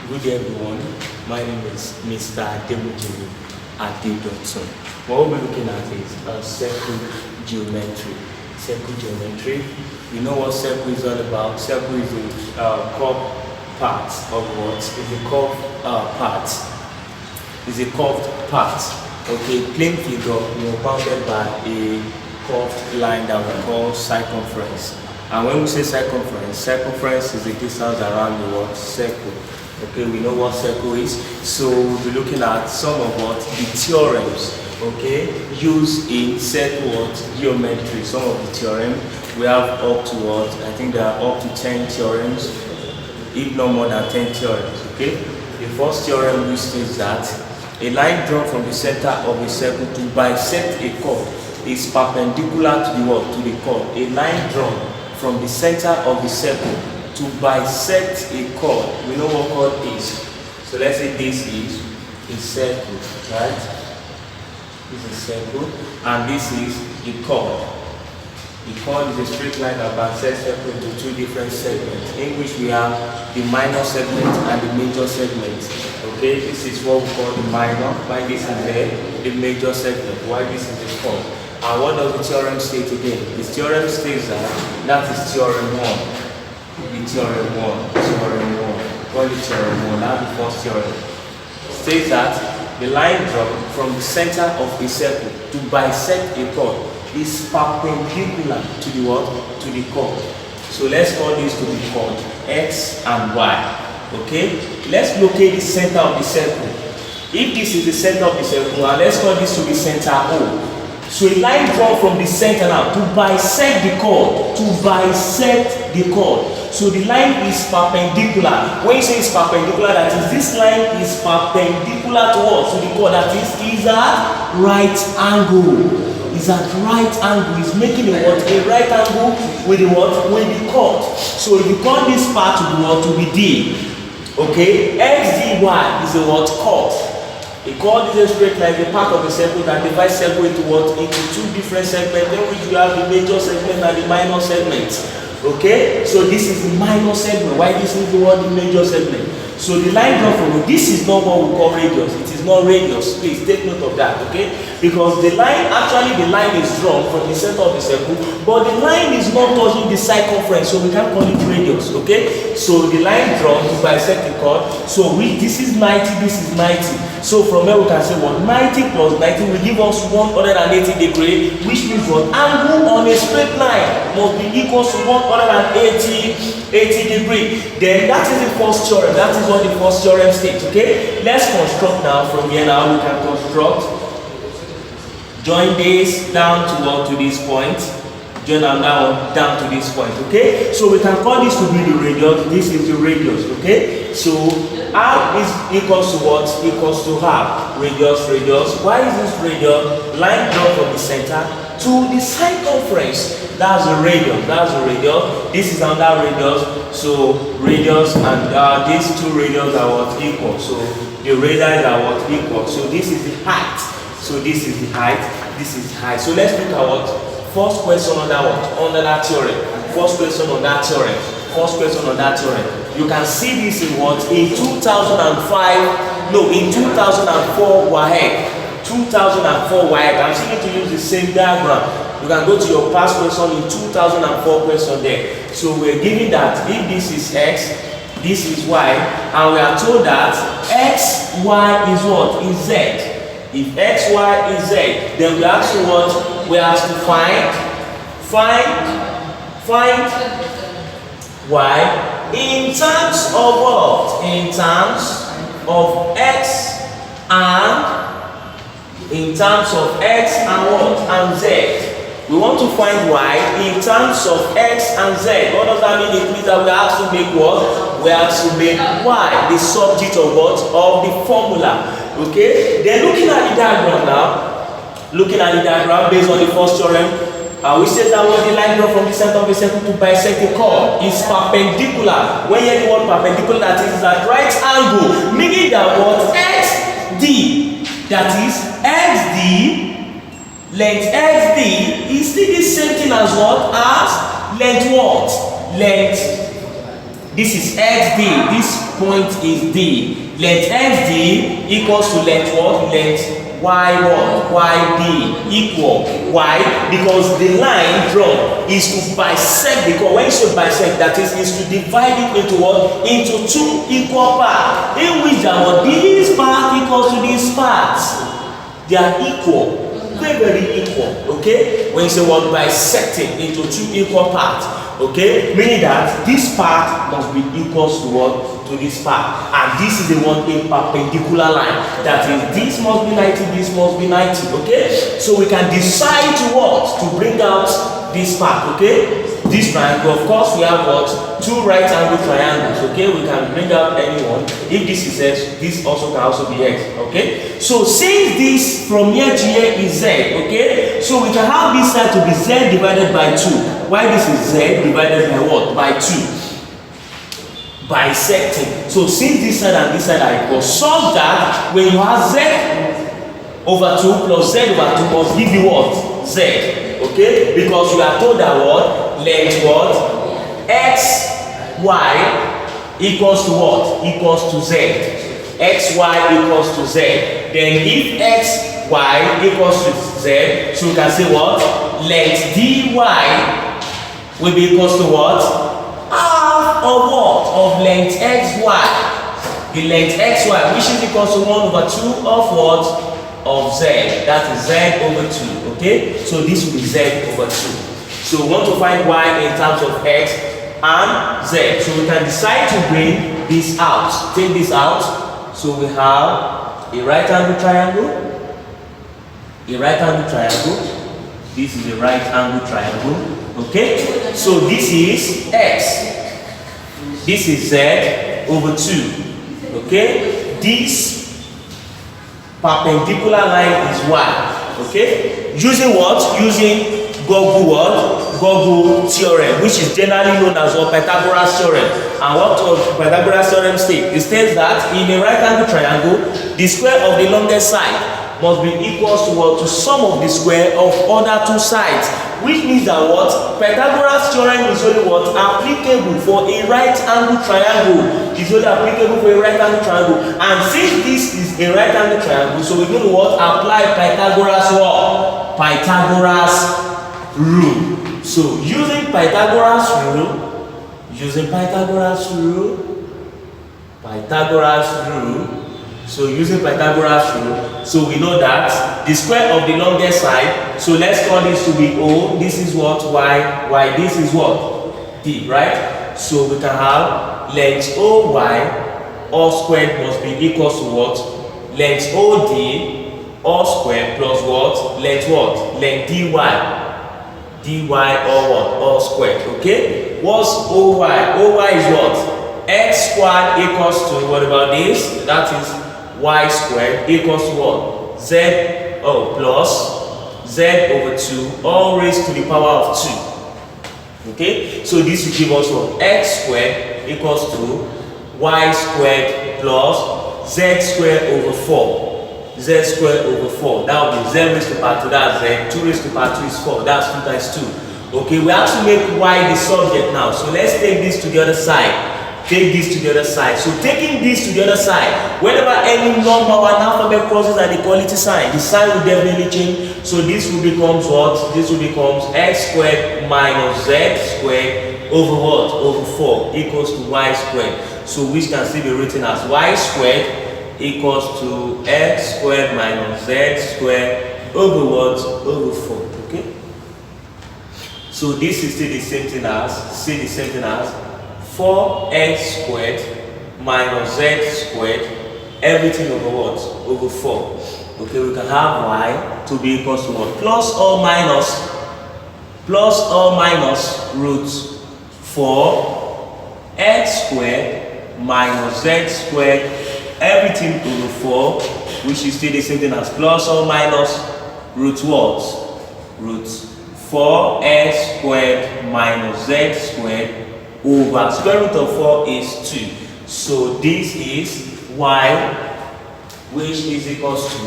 Good day everyone, my name is Mr. Ademujimi Adedotun. What we'll be looking at is circle geometry. Circle geometry, you know what circle is all about. Circle is a curved part of what? Is a curved part. Is a curved part. Okay, plane figure, bounded by a curved line that we call circumference. And when we say circumference, circumference is the distance around the word circle. Okay, we know what circle is. So we'll be looking at some of what the theorems, okay, used in circle geometry. Some of the theorems we have up to what? I think there are up to 10 theorems, if not more than 10 theorems. Okay, the first theorem which states that a line drawn from the center of a circle to bisect a chord is perpendicular to the what? To the chord. A line drawn from the center of the circle to bisect a chord. We know what chord is. So let's say this is a circle, right? This is a circle, and this is a chord. The chord is a straight line that bisects circle into two different segments, in which we have the minor segment and the major segment. Okay, this is what we call the minor, why this is the major segment, why this is the chord. And what does the theorem state again? The theorem states that is theorem 1. The theorem 1, theorem 1, call it theorem 1, that's the first theorem. States that the line drawn from the center of a circle to bisect a chord is perpendicular to the what? To the chord. So let's call this to be chord X and Y. Okay? Let's locate the center of the circle. If this is the center of the circle, and let's call this to be center O. So a line drawn from the center now to bisect the chord, to bisect the chord. So the line is perpendicular. When you say it's perpendicular, that is, this line is perpendicular to what? To the chord, that is at right angle. Is at right angle. Is making a what? A right angle with the what? With the chord. So if you call this part to be what? To be D. Okay? XDY is a what? Chord. A chord is a straight line, the part of the circle that divides circle into what? Into two different segments, in which you have the major segment and the minor segment. Okay? So this is the minor segment. Why this is the word the major segment? So the line drawn from it, this is not what we call radius. It is not radius. Please take note of that, okay? Because the line, actually the line is drawn from the center of the circle, but the line is not touching the circumference, so we can't call it radius, okay? So the line drawn to bisect the chord, so this is 90, this is 90. So from there we can say what? 90 plus 90 will give us 180 degrees, which means what? Angle on a straight line must be equal to 180 degrees. Then that is the first theorem. That is what the first theorem states, okay? Let's construct now. From here now we can construct. Join this down to what? To this point. Join them down to this point, okay? So we can call this to be the radius. This is the radius, okay? So R is equals to what? Equals to half. Radius, radius. Why is this radius? Line drawn from the center to the circumference. That's the radius. That's the radius. This is another radius. So radius and these two radius are what? Equal. So the radius are what? Equal. So this is the height. So this is the height. This is the height. So let's look at what? First question on that what? Under that theorem. First question on that theorem. First question on that theorem. You can see this in what? In 2005. No, in 2004 WAEC. 2004 WAEC. I'm still going to use the same diagram. You can go to your past question in 2004 question there. So we're given that if this is X, this is Y, and we are told that X, Y is what? Is Z. If X, Y is Z, then we ask you what? We have to find Y in terms of what? In terms of X and what? And Z. We want to find Y in terms of X and Z. What does that mean? It means that we have to make what? We have to make Y the subject of what? Of the formula. Okay? Then looking at the diagram now, looking at the diagram based on the first theorem, we say that what the line drawn from the center of the circle to bisect the chord is perpendicular. When you hear the word perpendicular, that is at right angle, meaning that what? XD, that is XD, length XD is still the same thing as what? As length what? Length This is xd. This point is d. Length xd equals to length what? Length y what? Yd equal. Why? Because the line drawn is to bisect the curve. When you say bisect, that is to divide it into what? Into two equal parts. In which this part equals to this part. They are equal. Very, very equal. Okay? When you say what? Bisecting into two equal parts. Okay? Meaning that this part must be equal to what? To this part, and this is the one in perpendicular line. That is, this must be 90, this must be 90. Okay, so we can decide to what? To bring out this part. Okay, this triangle. Of course, we have what? Two right angle triangles. Okay, we can bring out any one. If this is x, this also can also be x. Okay, so since this from here to here is z. Okay, so we can have this side to be z divided by 2. Why this is z divided by what? By 2. Bisecting. So since this side and this side are equal, such that when you have z over 2 plus z over 2 must give you what? Z. Okay? Because we are told that what? Length what? X, y equals to what? Equals to z. X, y equals to z. Then if x, y equals to z, so we can say what? Length dy will be equals to what? Half of what? Of length xy. The length xy, which is equal to 1 over 2 of what? Of z. That is z over 2. Okay? So this will be z over 2. So we want to find y in terms of x and z. So we can decide to bring this out. Take this out. So we have a right angle triangle. A right angle triangle. This is a right angle triangle. Okay, so this is x, this is z over 2. Okay, this perpendicular line is y. Okay, using what? Using Google theorem, which is generally known as what? Pythagoras theorem. And what does Pythagoras theorem state? It states that in a right angle triangle, the square of the longest side must be equal to what? To sum of the square of other two sides. Which means that what? Pythagoras theorem is only what? Applicable for a right angle triangle. It's only applicable for a right angle triangle. And since this is a right angle triangle, so we're going to what? Apply Pythagoras what? Pythagoras rule. So using Pythagoras rule, so using Pythagoras rule, so we know that the square of the longest side, so let's call this to be O, this is what? Y, this is what? D, right? So we can have length OY, all squared must be equal to what? Length OD, all squared plus what? Length what? Length DY all what? All squared, okay? What's OY? OY is what? X squared equals to, what about this? That is y squared equals to what? Z plus z over 2 all raised to the power of 2. Okay, so this will give us what? X squared equals to y squared plus z squared over 4. Z squared over 4. That will be z raised to power 2. That's z. 2 raised to power 2 is 4. That's 2 times 2. Okay, we have to make y the subject now. So let's take this to the other side. Take this to the other side. So taking this to the other side, whenever any number or an alphabet crosses an equality sign, the sign will definitely change. So this will become what? This will become x squared minus z squared over what? Over 4 equals to y squared. So which can still be written as y squared equals to x squared minus z squared over what? Over 4. Okay. So this is still the same thing as 4x squared minus z squared, everything over what? Over 4. Okay, we can have y to be equal to what? Plus or minus root 4x squared minus z squared, everything over 4, which is still the same thing as plus or minus root what? Root 4x squared minus z squared over square root of 4 is 2. So this is y, which is equals to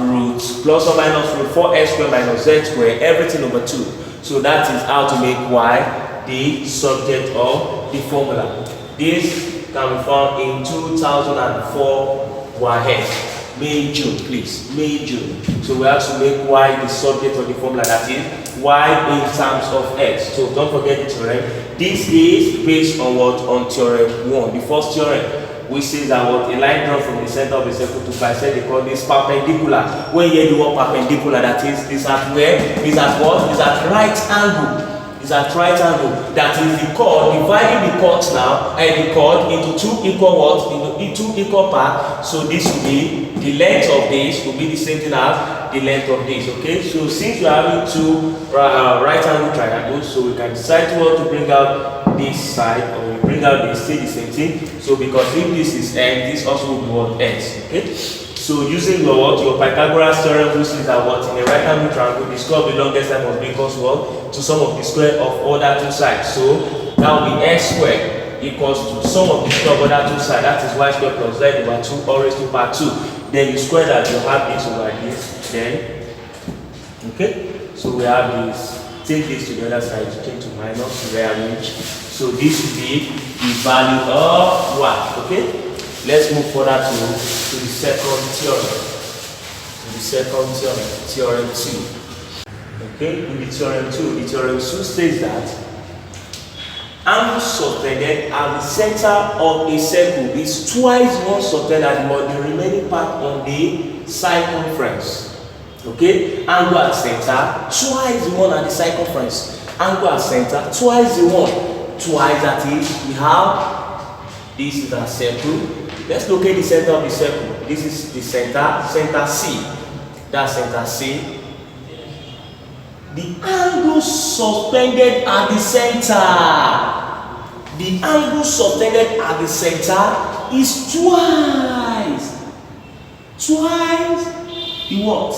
root plus or minus root 4x squared minus z squared, everything over 2. So that is how to make y the subject of the formula. This can be found in 2004 WAEC. May, June, please. May, June. So we have to make y the subject of the formula, that is y in terms of x. So don't forget the theorem. This is based on what? On theorem 1. The first theorem, which says that what a line drawn from the center of a circle to bisect, they call this perpendicular. When you hear the word perpendicular, that is at where? Is at what? Is at right angle. Is at right angle. That is the chord, dividing the chords now, and the chord into two equal what? Into two equal parts. So this will be the length of this will be the same thing as the length of this. Okay. So since we are having two right angle triangles, so we can decide to bring out this side, or we bring out this, say the same thing. So because if this is n, this also will be what? X. Okay. So using your Pythagoras theorem, which says that what in a right angle triangle, the square of the longest side must be equal to what? To sum of the square of other two sides. So that will be x squared equals to sum of the square of other two sides. That is y squared plus z over 2 all raised to power 2. Then you square that, you have this over this. Then okay. So we have this. Take this to the other side, change to minus, rearrange. So this will be the value of y. Okay. Let's move further to the second theorem. To the second theorem, theorem 2. Okay, in the theorem 2, the theorem 2 says that angle subtended at the center of a circle is twice more subtended than the remaining part on the circumference. Okay, angle at center, twice the one at the circumference. Angle at center, twice the one. Twice, that is, we have this is our circle. Let's locate the center of the circle. This is the center C. That's center C. The angle suspended at the center. The angle suspended at the center is twice the what?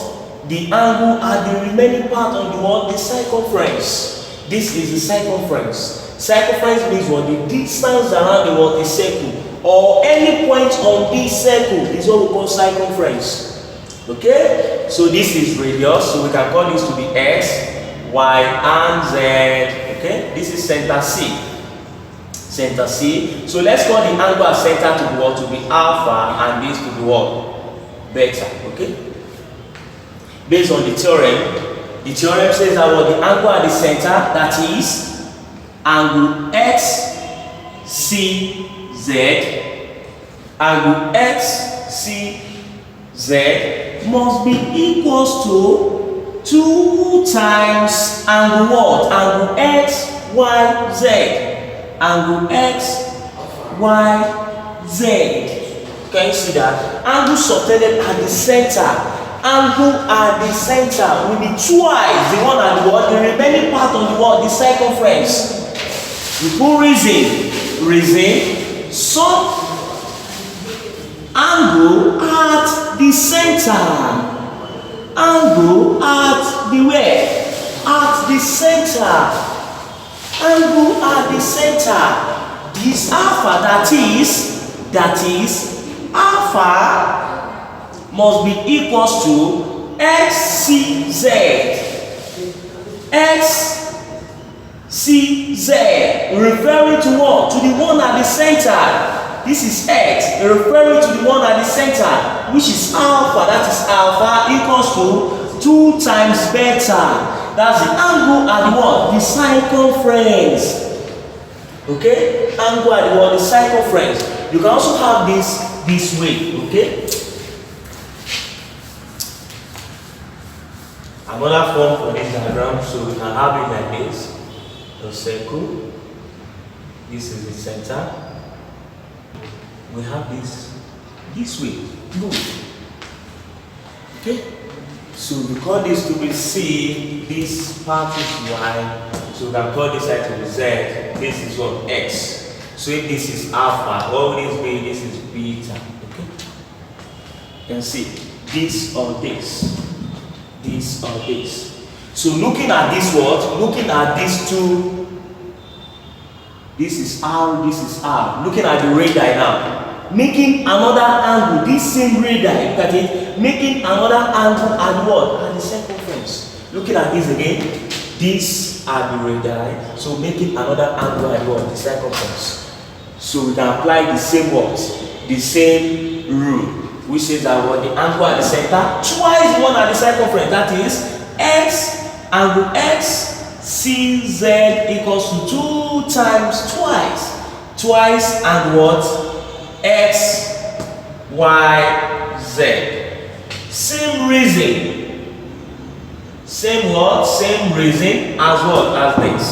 The angle at the remaining part on the what? The circumference. This is the circumference. Circumference means what? The distance around the what? The circle. Or any point on this circle is what we call circumference. Okay? So this is radius, so we can call this to be x, y, and z. Okay? This is center C. Center C. So let's call the angle at center to be what? To be alpha, and this to be what? Beta. Okay? Based on the theorem says that what the angle at the center, that is angle x, c, z, angle x, c, z must be equals to 2 times angle what? Angle x, y, z. Angle x, y, z. Can you see that? Angle subtended at the center. Angle at the center will be twice the one at the what? The remaining part of the what? The circumference. We put reason. So, angle at the center. Angle at the where? At the center. Angle at the center. This alpha, that is alpha must be equals to xcz. xcz, referring to what? To the one at the center. This is x, referring to the one at the center, which is alpha. That is alpha equals to 2 times beta. That's the angle at the what? The circumference. Okay? Angle at the what? The circumference. You can also have this way. Okay? Another form for this diagram, so we can have it like this. The circle. This is the center. We have this way. Move. Okay? So we call this to be C, this part is Y, so we can call this side to be Z, this is what? X. So if this is alpha, what will this be? This is beta. Okay? You can see this or this. This or this. So looking at this what? Looking at these two, this is R, this is R. Looking at the radii now. Making another angle, this same radii, look at it, making another angle at what? At the circumference. Looking at this again, These are the radii, so making another angle at what? The circumference. So we can apply the same what? The same rule, which says that what? The angle at the center twice the one at the circumference. That is x, angle x CZ equals to 2 times twice and what? X, Y, Z. Same reason. Same what? Same reason as what? As this.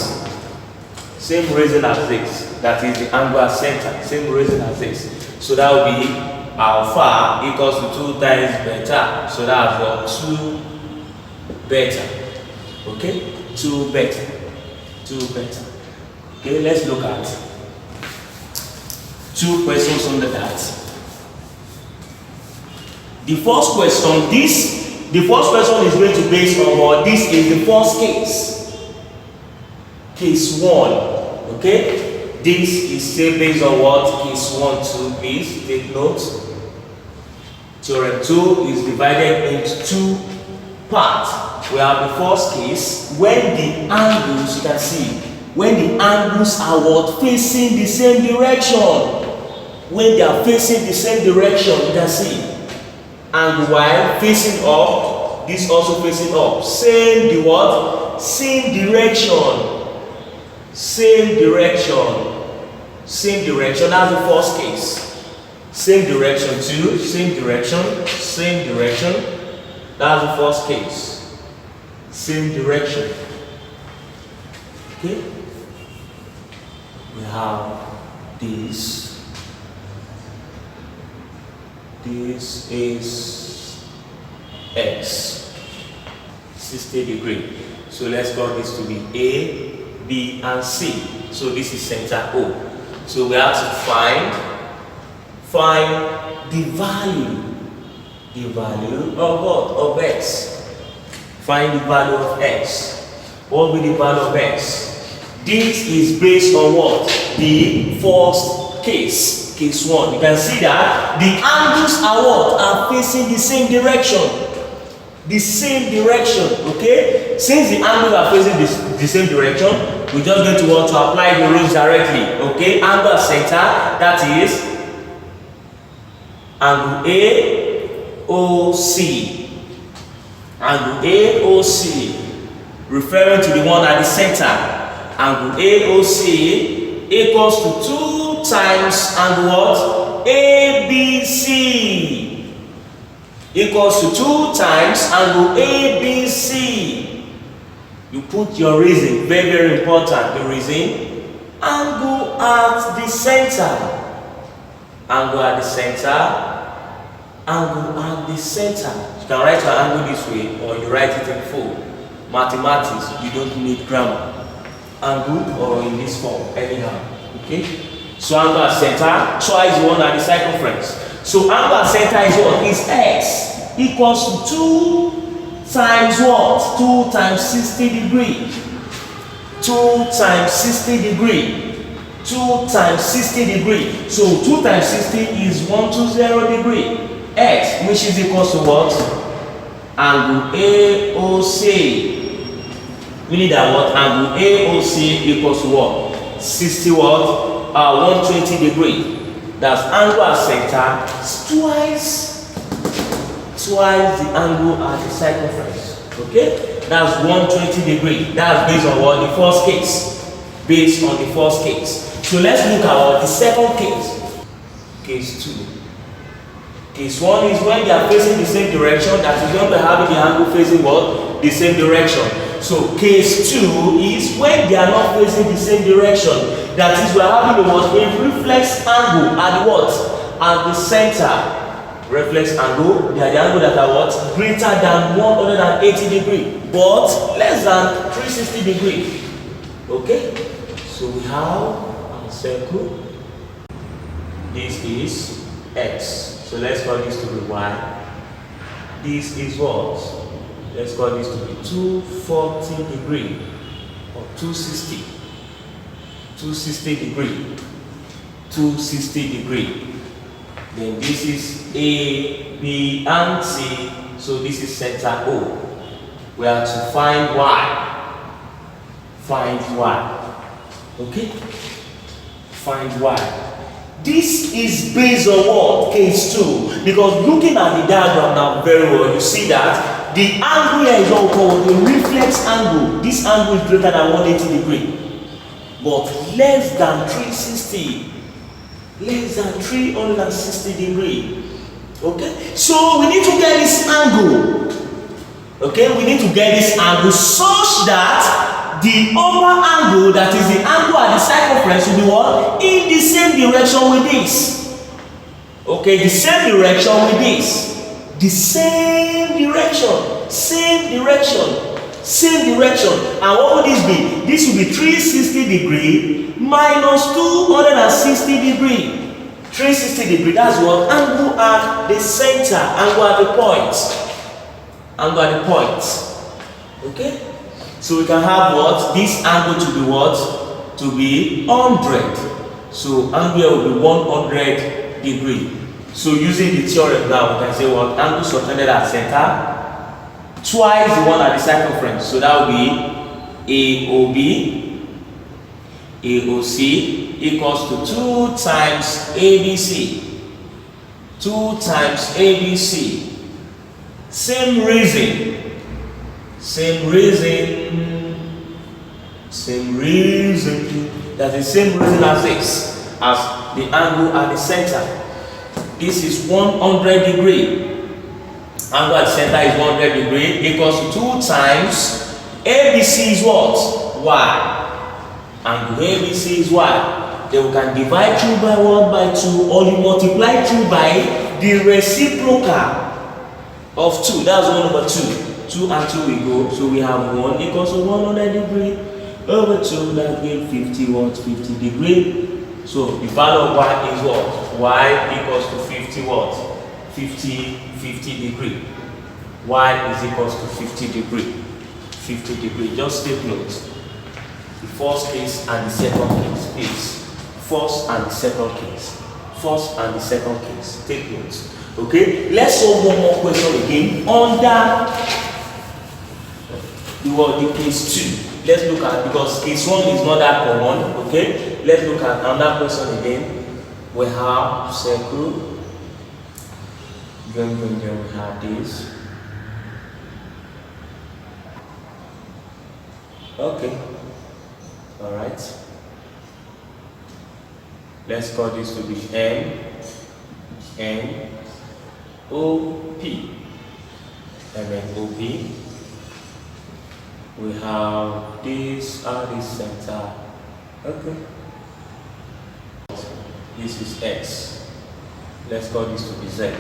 Same reason as this. That is the angle at center. Same reason as this. So that will be alpha equals to 2 times beta. So that's what? 2 beta. Okay? 2 beta. Okay, let's look at 2 questions under that. The first question is going to base on what? This is the first case. Case 1. Okay? This is say based on what? Case 1, 2. Please take note. Theorem 2 is divided into 2 parts. We have the first case when the angles, you can see, when the angles are what? Facing the same direction. When they are facing the same direction, you can see. And while facing up, this also facing up. Same the what? Same direction. Same direction. Same direction. That's the first case. Same direction too. Same direction. Same direction. That's the first case. Same direction. Okay? We have this. This is x, 60 degrees. So let's call this to be A, B, and C. So this is center O. So we have to find the value of what? Of x. Find the value of x. What will be the value of x? This is based on what? The first case. Case 1. You can see that the angles are what? Are facing the same direction. The same direction. Okay? Since the angles are facing the same direction, we're just going to want to apply the rules directly. Okay? Angle at center, that is angle AOC. Angle AOC, referring to the one at the center. Angle AOC equals to 2 times angle what? ABC. Equals to 2 times angle ABC. You put your reason, very, very important. The reason, angle at the center. Angle at the center. Angle at the center. You can write your angle this way or you write it in full. Mathematics, you don't need grammar. Angle or in this form, anyhow. Okay? So angle at center, twice the one at the circumference. So angle at center is what? Is x equals to 2 times what? 2 times 60 degrees. 2 times 60 degrees. 2 times 60 degrees. So 2 times 60 is 120 degrees. X, which is equal to what? Angle AOC. We need that what? Angle AOC equals to what? 60 what? 120 degrees. That's angle at center twice the angle at the circumference. Okay? That's 120 degrees. That's based on what? The first case. Based on the first case. So let's look at what? The second case. Case 2. Case 1 is when they are facing the same direction, that is when we are having the angle facing what? The same direction. So case 2 is when they are not facing the same direction, that is we are having what? A reflex angle at the what? At the center. Reflex angle, they are the angle that are what? Greater than 180 degrees, but less than 360 degrees. Okay? So we have a circle. This is x. So let's call this to be y. This is what? Let's call this to be 240 degrees or 260. 260 degrees. 260 degrees. Then this is A, B, and C. So this is center O. We have to find y. Find y. Okay? Find y. This is based on what? Case 2. Because looking at the diagram now very well, you see that the angle here is what we call the reflex angle. This angle is greater than 180 degrees, but less than 360. Less than 360 degrees. Okay? So we need to get this angle. Okay? We need to get this angle such that the upper angle, that is the angle at the circumference, will be what? In the same direction with this. Okay, the same direction with this. The same direction. Same direction. Same direction. And what would this be? This will be 360 degree minus 260 degree. 360 degree, that's what? Angle at the center. Angle at the point. Angle at the point. Okay? So we can have what? This angle to be what? To be 100. So angle here will be 100 degree. So using the theorem now, we can say what? Angle subtended at center twice the one at the circumference. So that will be AOB, AOC equals to 2 times ABC. 2 times ABC. Same reason. Same reason. Same reason. That's the same reason as this, as the angle at the center. This is 100 degree. Angle at the center is 100 degree equals to 2 times ABC is what? Y. Angle ABC is Y. Then we can divide through by 1 by 2, or you multiply through by the reciprocal of 2. That's 1 over 2. 2 and 2 we go, so we have 1 equals to 100 degree over 2, that gives 50 what? 50 degree. So the value of y is what? Y equals to 50 what? 50 degree. Y is equals to 50 degree. 50 degree. Just take notes. The first case and the second case, please. First and the second case. First and the second case. Take notes. Okay? Let's solve one more question again under the case 2. Let's look at, because case 1 is not that common. Okay? Let's look at another question again. We have circle. Then we have this. Okay. Alright. Let's call this to be N O P. And then OP. We have this at the center. Okay. This is X. Let's call this to be Z.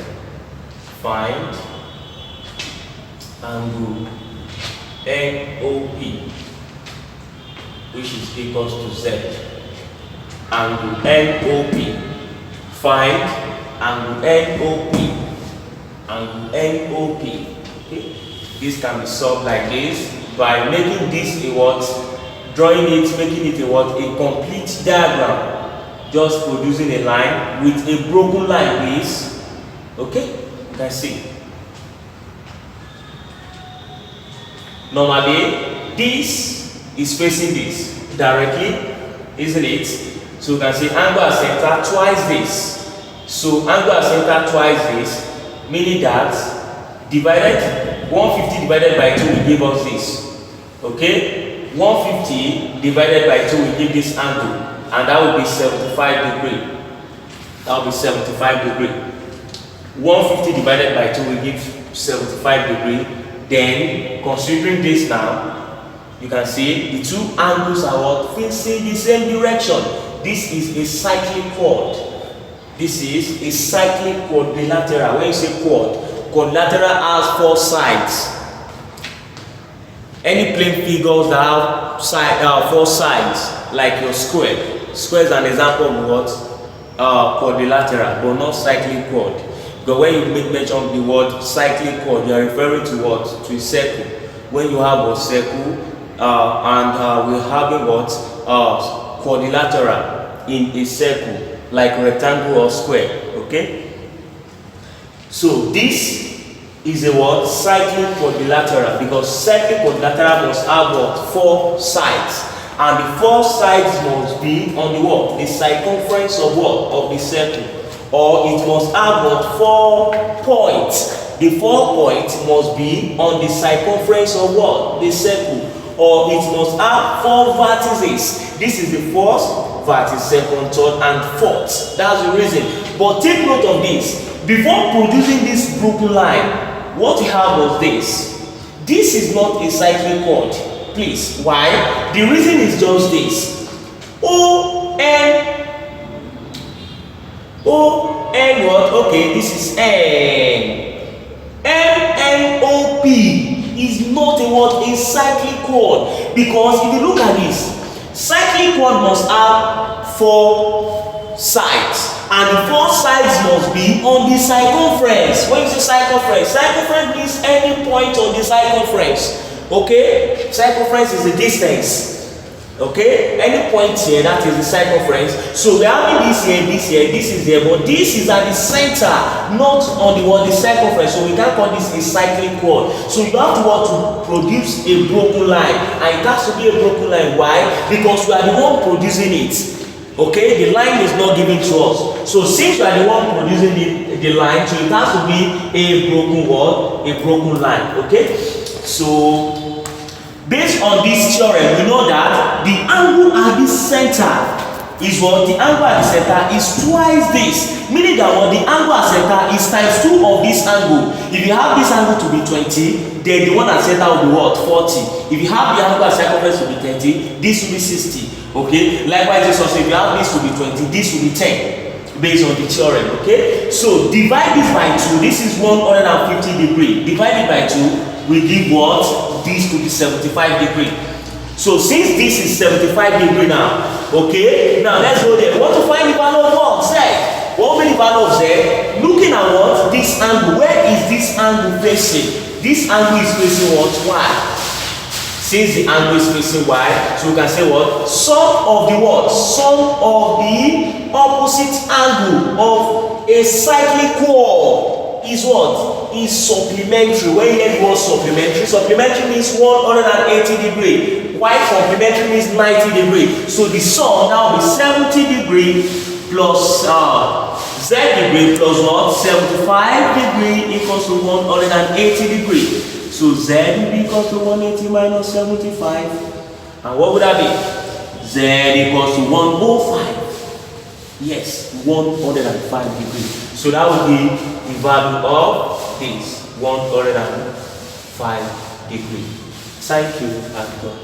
Find angle NOP, which is equals to Z. Angle NOP. Find angle NOP. Angle NOP. Okay. This can be solved like this by making this a what? Drawing it, making it a what? A complete diagram. Just producing a line with a broken line, please. Okay? You can see. Normally, this is facing this directly, isn't it? So you can see angle at center twice this. So angle at center twice this, meaning that divided 150 divided by 2 will give us this. Okay? 150 divided by 2 will give this angle, and that will be 75 degree. That will be 75 degree. 150 divided by 2 will give 75 degree. Then, considering this now, you can see the two angles are what? Facing the same direction. This is a cyclic chord. This is a cyclic quadrilateral. When you say chord, quadrilateral has 4 sides. Any plane figures that have 4 sides, like your square. Square is an example of what? Quadrilateral, but not cyclic chord. But when you make mention of the word cyclic chord, you are referring to what? To a circle. When you have a circle and we're having what? Quadrilateral in a circle, like rectangle or square. Okay? So this is a what? Cyclic quadrilateral, because cyclic quadrilateral must have what? 4 sides. And the four sides must be on the what? The circumference of what? Of the circle. Or it must have what? 4 points. The 4 points must be on the circumference of what? The circle. Or it must have 4 vertices. This is the first vertex, second, third, and fourth. That's the reason. But take note of this. Before producing this broken line, what we have was this. This is not a cyclic chord. Please. Why? The reason is just this. O-N what? Okay, this is N. M-N-O-P is not a what? A cyclic chord. Because if you look at this, cyclic chord must have 4 sides. And the 4 sides must be on the circumference. When you say circumference, circumference means any point on the circumference. Okay? Circumference is the distance. Okay? Any point here, that is the circumference. So we have this here, this is there, but this is at the center, not on the circumference. So we can't call this a cyclic chord. So you have to want to produce a broken line, and it has to be a broken line. Why? Because we are the one producing it. Okay, the line is not given to us. So since you are the one producing the line, so it has to be a broken word, a broken line. Okay, so based on this theorem, we know that the angle at the center is what? The angle at the center is twice this, meaning that what? The angle at center is times 2 of this angle. If you have this angle to be 20, then the one at center will be what? 40. If you have the angle at circumference to be 30, this will be 60. Okay, likewise this also, if you have this to be 20, this will be 10 based on the theorem. Okay, so divide this by 2. This is 150 degree. Divide it by 2 will give what? This to be 75 degree. So since this is 75 degree now, okay, now let's go there. We want to find the value of what? Z. What will be the value of Z? Looking at what? This angle. Where is this angle facing? This angle is facing what? Y. Since the angle is facing Y, so we can say what? Sum of the what? Sum of the opposite angle of a cyclic chord is what? Is supplementary. When you hear the word supplementary, supplementary means 180 degree. While complementary means 90 degree. So the sum now will be 70 degree plus Z degree plus what? 75 degree equals to 180 degree. So Z will be equal to 180 minus 75. And what would that be? Z equals to 105. Yes, 105 degrees. So that would be the value of this, 105 degrees. Thank you, and God.